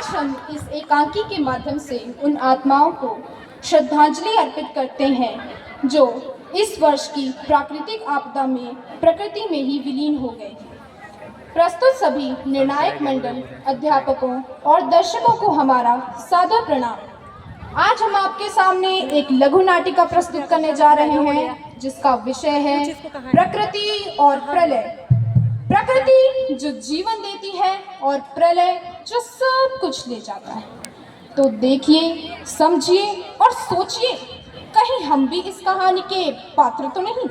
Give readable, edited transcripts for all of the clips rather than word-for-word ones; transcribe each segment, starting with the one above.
आज हम इस एकांकी के माध्यम से उन आत्माओं को श्रद्धांजलि अर्पित करते हैं जो इस वर्ष की प्राकृतिक आपदा में प्रकृति में ही विलीन हो गए। प्रस्तुत सभी निर्णायक मंडल, अध्यापकों और दर्शकों को हमारा सादर प्रणाम। आज हम आपके सामने एक लघु नाटिका प्रस्तुत करने जा रहे हैं जिसका विषय है प्रकृति और प्रलय। प्रकृति जो जीवन देती है और प्रलय जो सब कुछ ले जाता है। तो देखिए, समझिए और सोचिए, कहीं हम भी इस कहानी के पात्र तो नहीं।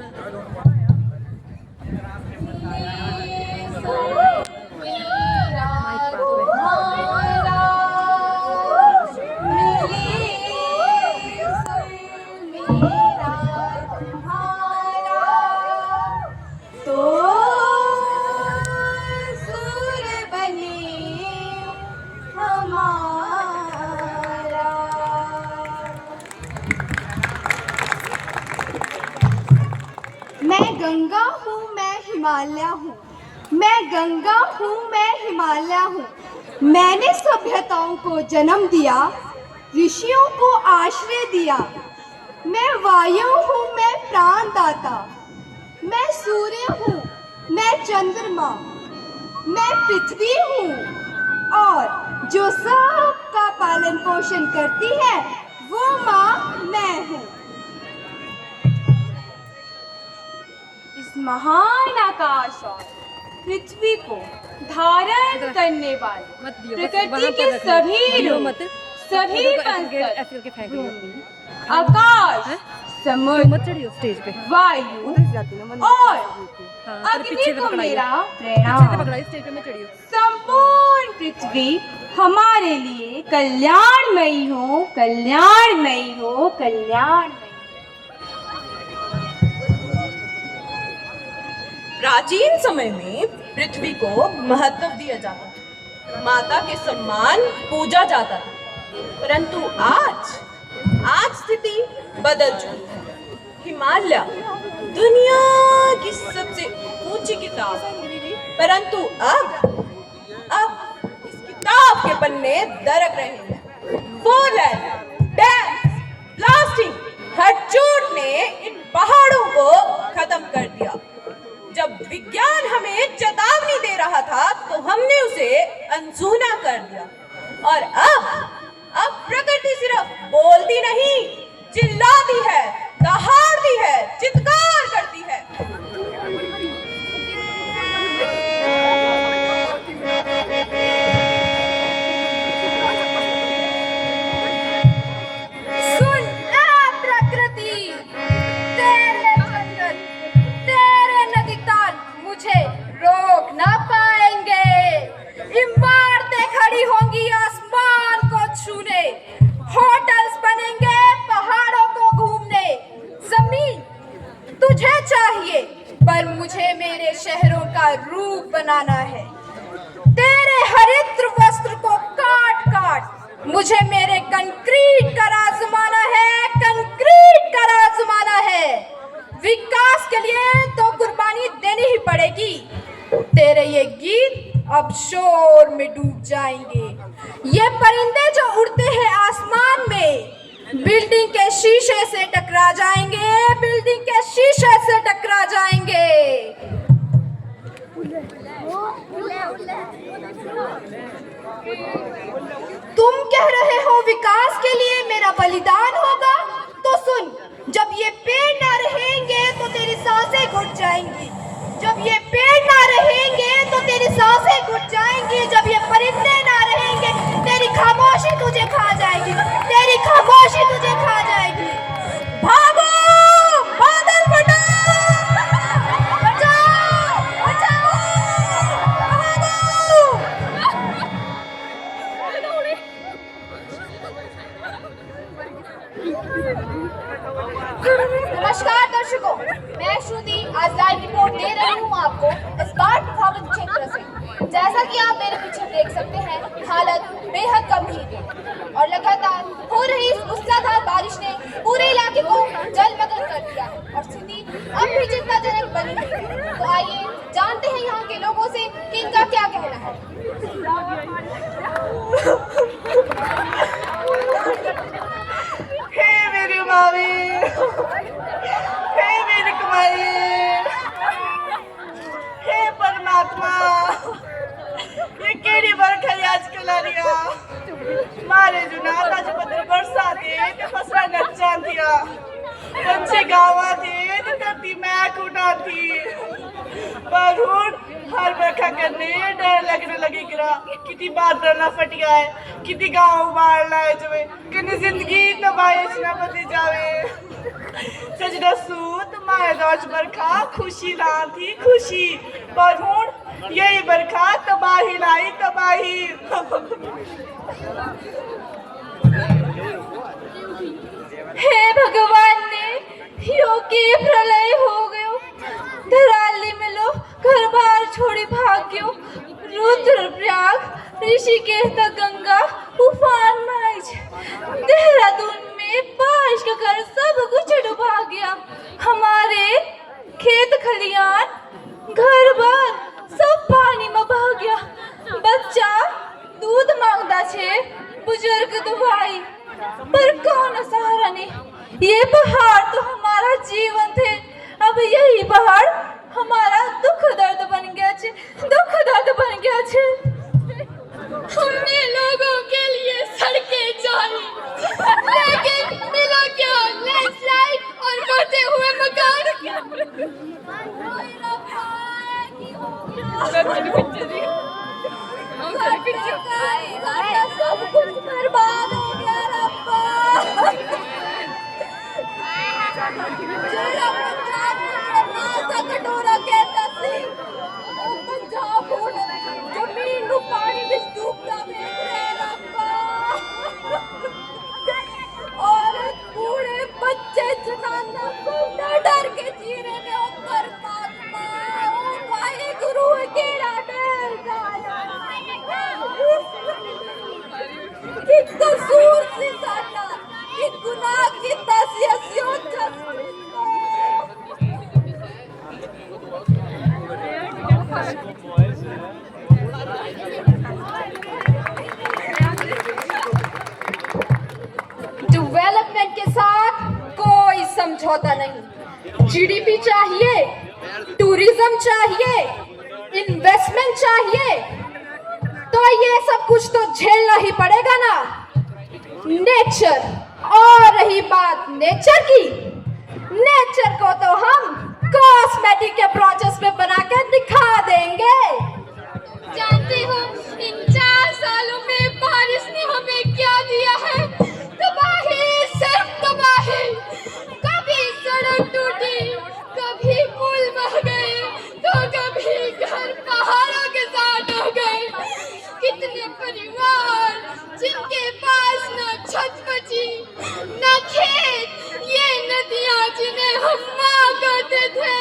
मैं गंगा हूँ, मैं हिमालय हूँ। मैं गंगा हूँ, मैं हिमालय हूँ। मैंने सभ्यताओं को जन्म दिया, ऋषियों को आश्रय दिया। मैं वायु हूँ, मैं प्राणदाता। मैं सूर्य हूँ, मैं चंद्रमा। मैं पृथ्वी हूँ और जो सबका पालन पोषण करती है वो माँ मैं हूँ। इस महान आकाश और पृथ्वी को धारण करने वाले प्रकृति के सभी पंचतत्व, आकाश, समुद्र, वायु और अग्नि को मेरा प्रणाम। संपूर्ण पृथ्वी हमारे लिए कल्याणमयी हो, कल्याणमयी हो, कल्याणमयी। प्राचीन समय में पृथ्वी को महत्व दिया जाता था, माता के सम्मान पूजा जाता था। परंतु आज स्थिति बदल चुकी है। हिमालय दुनिया की सबसे ऊंची किताब है, परंतु अब इस किताब के पन्ने दरक रहे हैं। फोरलैंड, डैम्स, ब्लास्टिंग, हटचोट ने इन पहाड़ों को खत्म कर दिया। जब विज्ञान हमें चेतावनी दे रहा था तो हमने उसे अनसुना कर दिया। और अब प्रकृति सिर्फ बोलती नहीं, चिल्लाती है, दहाड़ती है, चित्कार करती है। सुन प्रकृति, तेरे जंगल, तेरे नदी ताल मुझे रोक ना पाएंगे। इमारतें खड़ी होंगी आसमान को छूने, होटल्स बनेंगे पहाड़ों को घूमने। जमीन तुझे चाहिए पर मुझे मेरे शहरों का रूप बनाना है। तेरे हरित वस्त्र को काट काट मुझे मेरे कंक्रीट का राज जमाना है, कंक्रीट का राज जमाना है। विकास के लिए तो कुर्बानी देनी ही पड़ेगी। तेरे ये गीत अब शोर में डूब जाएंगे। ये परिंदे जो उड़ते हैं आसमान में बिल्डिंग के शीशे से टकरा जाएंगे, बिल्डिंग के शीशे से टकरा जाएंगे। तुम कह रहे हो विकास के लिए मेरा बलिदान होगा, तो सुन, जब ये पेड़ ना रहेंगे तो तेरी सांसें घुट जाएंगी। जब ये पेड़ ना रहेंगे तो तेरी सांसें घुट जाएंगी। जब ये परिंदे ना रहेंगे तेरी खामोशी तुझे खा जाएगी, तेरी खामोशी तुझे खा जाएगी। भागो, बादल फटाओ, बचाओ, बचाओ, भागो। नमस्कार दर्शकों, मैं श्रुति आज लाइव रिपोर्ट दे रही हूँ आपको इस बाढ़ प्रभावित क्षेत्र से। जैसा कि आप मेरे पीछे देख सकते हैं, हालत बेहद गंभीर है और लगातार हो रही इस मूसलाधार बारिश ने पूरे इलाके को जलमग्न कर दिया है और स्थिति अब भी चिंताजनक बनी है। तो आइए जानते हैं यहाँ के लोगों से कि इनका क्या कहना है। हे मेरी मावी, हे मेरी कमाई, हे परमात्मा, ये केड़ी बरखा आजकल आ रही मारे जुनाद अज पत्थर बरसा थे ते फसला नचा दिया पंछी गावा थे ते धरती महक उठा थी पर हुण हर बरखा करने डर लगने लगी गिरा किती बादल ना फटिया है किती गाँव उबाल लाए जवे कने जिंदगी तबाहिश ना बदली जावे सच दसू तुम्हारे दौर बरखा खुशी ला थी खुशी पर हुण यही बरखा तबाही लाई तबाही हे भगवान ने योगी प्रलय हो गयो धराली में लो घर बार छोड़ी भाग्यो रुद्रप्रयाग ऋषिकेश तक गंगा उफान माइज देहरादून में बारिश का कर सब कुछ डुबा गया हमारे खेत खलियान घर बार सब पानी में बह गया बच्चा दूध मांगता छे बुजुर्ग दुभाई पर कौन सहारा ने ये पहाड़ तो हमारा जीवन थे अब यही पहाड़ हमारा दुख दर्द बन गया छे दुख दर्द बन गया छे हमने लोगों के लिए सड़कें चाही लेकिन मिला क्या लैंडस्लाइड और बढ़ते हुए मकान सब कुछ बर्बाद हो गया रब्बा कटोरा कहता सी पंजाब जमीन नु पानी विच डूबता देख रहे रब्बा औरत बूढ़े बच्चे जनाना को डर के जी रहे ने ओ परमात्मा ओ वाहेगुरु केड़ा डर जाया कि कसूर सी साडा कि गुनाह कीता सी असियो डेवलपमेंट के साथ कोई समझौता नहीं जीडीपी चाहिए टूरिज्म चाहिए इन्वेस्टमेंट चाहिए तो ये सब कुछ तो झेलना ही पड़ेगा ना नेचर और रही बात नेचर की नेचर को तो हम कॉस्मेटिक के प्रोसेस में बनाकर दिखा देंगे जानते हो इन 4 सालों में बारिश ने हमें क्या दिया है तबाही सिर्फ तबाही कभी सड़क टूटी कभी पुल बह गए तो कभी घर पहाड़ों के साथ हो गए कितने परिवार जिनके पास न छत बची न खेत ये नदियां जिन्हें हम मां करते थे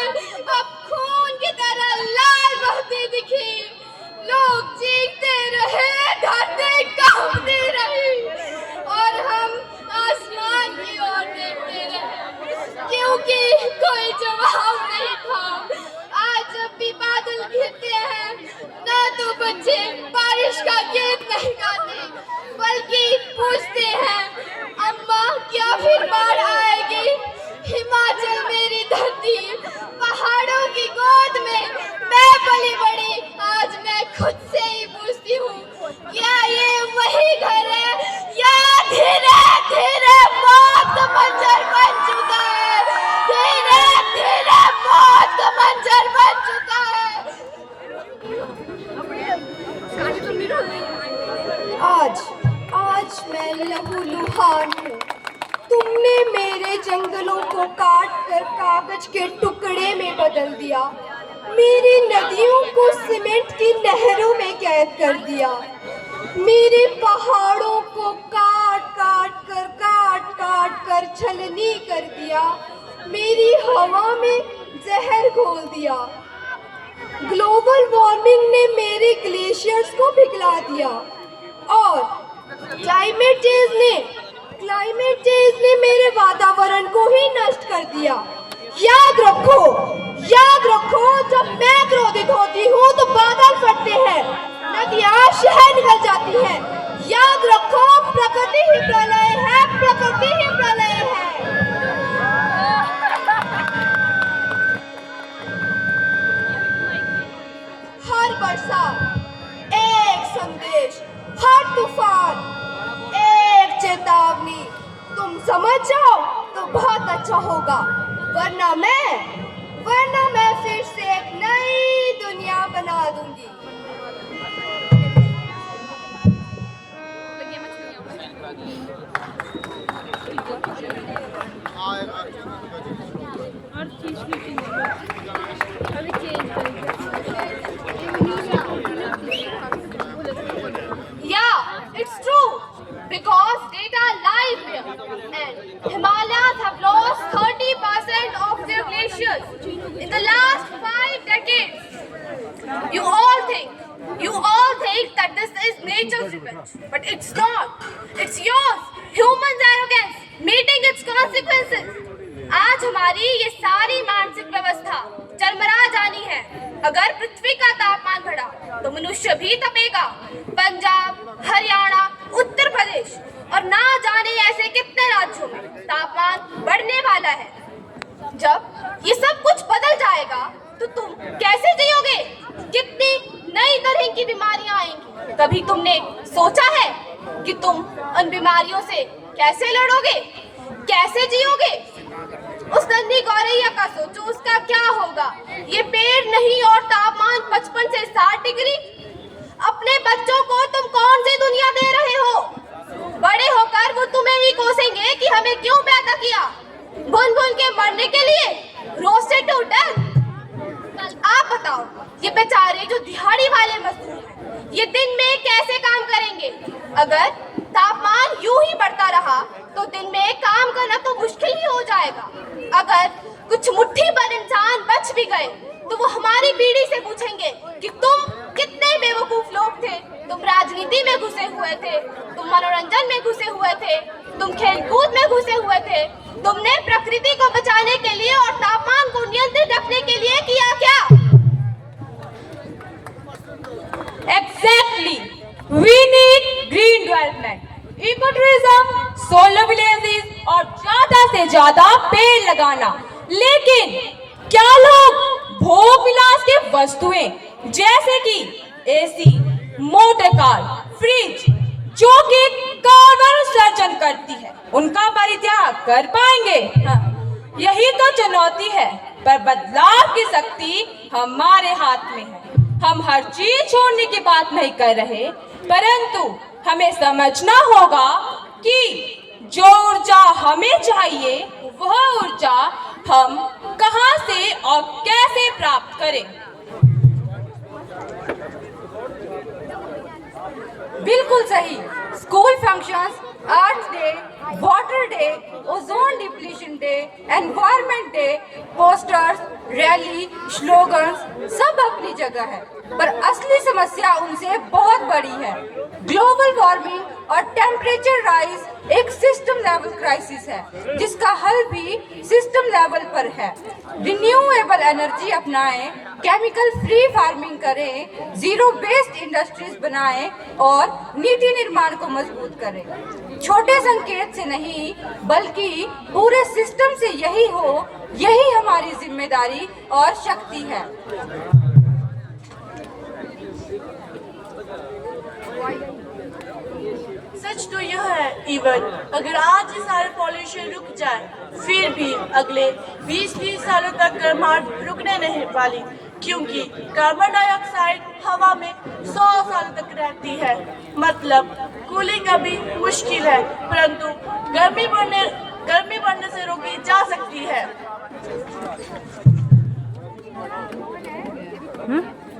अब खून की तरह लाल बहती दिखी लोग चीखते रहे धरती कांपती रही और हम आसमान की ओर देखते रहे क्योंकि कोई जवाब नहीं था आज जब भी बादल घिरते हैं ना तो बच्चे बारिश का गीत नहीं गाते बल्कि पूछते हैं अम्मा क्या फिर बाढ़ आएगी हिमाचल मेरी धरती पहाड़ों की गोद में मैं पली बड़ी आज मैं खुद से ही पूछती हूँ क्या ये वही घर है या धीरे धीरे मौत का मंजर बन चुका है धीरे धीरे मौत का मंजर बन चुका है आज मैं लहूलुहान हूँ तुमने मेरे जंगलों को काट कर कागज के टुकड़े में बदल दिया मेरी नदियों को सीमेंट की नहरों में कैद कर दिया मेरे पहाड़ों को काट काट कर छलनी कर दिया मेरी हवा में जहर घोल दिया ग्लोबल वार्मिंग ने मेरे ग्लेशियर्स को पिघला दिया और क्लाइमेट चेंज ने मेरे वातावरण को ही नष्ट कर दिया याद रखो जब मैं क्रोधित होती हूँ तो बादल फटते हैं नदियाँ शहर निकल जाती हैं वर्षा, एक संदेश हर तूफान, एक चेतावनी। तुम समझ जाओ तो बहुत अच्छा होगा, वरना मैं फिर से एक नई दुनिया बना दूंगी। Yeah, it's true. Because data live here, and Himalayas have lost 30% of their glaciers in the last 5 decades. You all think that this is nature's revenge, but it's not. It's yours, humans' arrogance, meeting its consequences. आज हमारी ये सारी मानसिक व्यवस्था चरमरा जानी है। अगर पृथ्वी का तापमान बढ़ा तो मनुष्य भी तपेगा। पंजाब, हरियाणा, उत्तर प्रदेश और ना जाने ऐसे कितने राज्यों में तापमान बढ़ने वाला है। जब ये सब कुछ बदल जाएगा तो तुम कैसे जियोगे? कितनी नई तरह की बीमारियां आएंगी। कभी तुमने सोचा है कि तुम उन बीमारियों से कैसे लड़ोगे, कैसे जियोगे? उस नन्ही गौरैया का सोचो, उसका क्या होगा? ये पेड़ नहीं और तापमान 55 से 60 डिग्री। अपने बच्चों को तुम कौन सी दुनिया दे रहे हो? बड़े होकर वो तुम्हें ही कोसेंगे कि हमें क्यों पैदा किया, भून भून के मरने के लिए, रोस्टेड टू डेथ। आप बताओ, ये बेचारे जो दिहाड़ी वाले मजदूर हैं, ये दिन में कैसे काम करेंगे? अगर तापमान यूं ही बढ़ता रहा तो दिन में काम करना तो मुश्किल ही हो जाएगा। अगर कुछ मुट्ठी भर इंसान बच भी गए तो वो हमारी पीढ़ी से पूछेंगे कि तुम कितने बेवकूफ लोग थे। तुम राजनीति में घुसे हुए थे, तुम मनोरंजन में घुसे हुए थे, तुम खेलकूद में घुसे हुए थे। तुमने प्रकृति को बचाने के लिए और तापमान को नियंत्रित रखने के लिए किया क्या? Exactly. We need green development, ecotourism, solar villages और ज्यादा से ज्यादा पेड़ लगाना। लेकिन क्या लोग भोग विलास के वस्तुएं जैसे कि एसी, मोटर कार, फ्रिज जो कि कार्बन उत्सर्जन करती है, उनका परित्याग कर पाएंगे? हाँ, यही तो चुनौती है। पर बदलाव की शक्ति हमारे हाथ में है। हम हर चीज छोड़ने की बात नहीं कर रहे, परंतु हमें समझना होगा कि जो ऊर्जा हमें चाहिए वह ऊर्जा हम कहां से और कैसे प्राप्त करें। बिल्कुल सही। School functions, earth day, water day, ozone depletion day, environment day, posters, rally, slogans सब अपनी जगह है, पर असली समस्या उनसे बहुत बड़ी है। ग्लोबल वार्मिंग और टेम्परेचर राइज एक सिस्टम लेवल क्राइसिस है, जिसका हल भी सिस्टम लेवल पर है। रिन्यूएबल एनर्जी अपनाएं, केमिकल फ्री फार्मिंग करें, जीरो वेस्ट इंडस्ट्रीज बनाएं और नीति निर्माण को मजबूत करें। छोटे संकेत से नहीं बल्कि पूरे सिस्टम से यही हमारी जिम्मेदारी और शक्ति है। सच तो यह है इवन अगर आज ये सारे पॉल्यूशन रुक जाए, फिर भी अगले 20-20 सालों तक गर्माहट रुकने नहीं वाली, क्योंकि कार्बन डाइऑक्साइड हवा में 100 साल तक रहती है। मतलब कूलिंग अभी मुश्किल है, परंतु गर्मी बढ़ने से रोकी जा सकती है।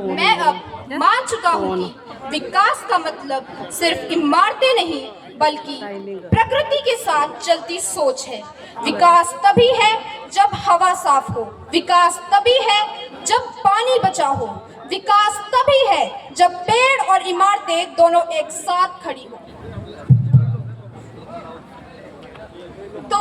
मैं अब मान चुका हूँ कि विकास का मतलब सिर्फ इमारतें नहीं बल्कि प्रकृति के साथ चलती सोच है। विकास तभी है जब हवा साफ हो, विकास तभी है जब पानी बचा हो, विकास तभी है जब पेड़ और इमारतें दोनों एक साथ खड़ी हो। तो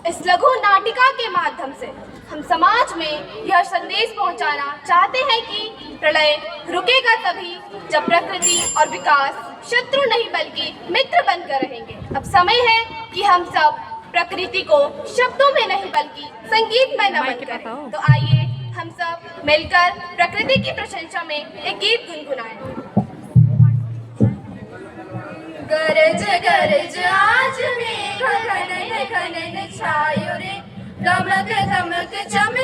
इस लघु नाटिका के माध्यम से हम समाज में यह संदेश पहुंचाना चाहते हैं कि प्रलय रुकेगा तभी जब प्रकृति और विकास शत्रु नहीं बल्कि मित्र बनकर रहेंगे। अब समय है कि हम सब प्रकृति को शब्दों में नहीं बल्कि संगीत में नमन करें। तो आइए हम सब मिलकर प्रकृति की प्रशंसा में एक गीत गुनगुनाएं। गरज गरज आज मेघ घनन घनन छायो रे, दमक दमक चमक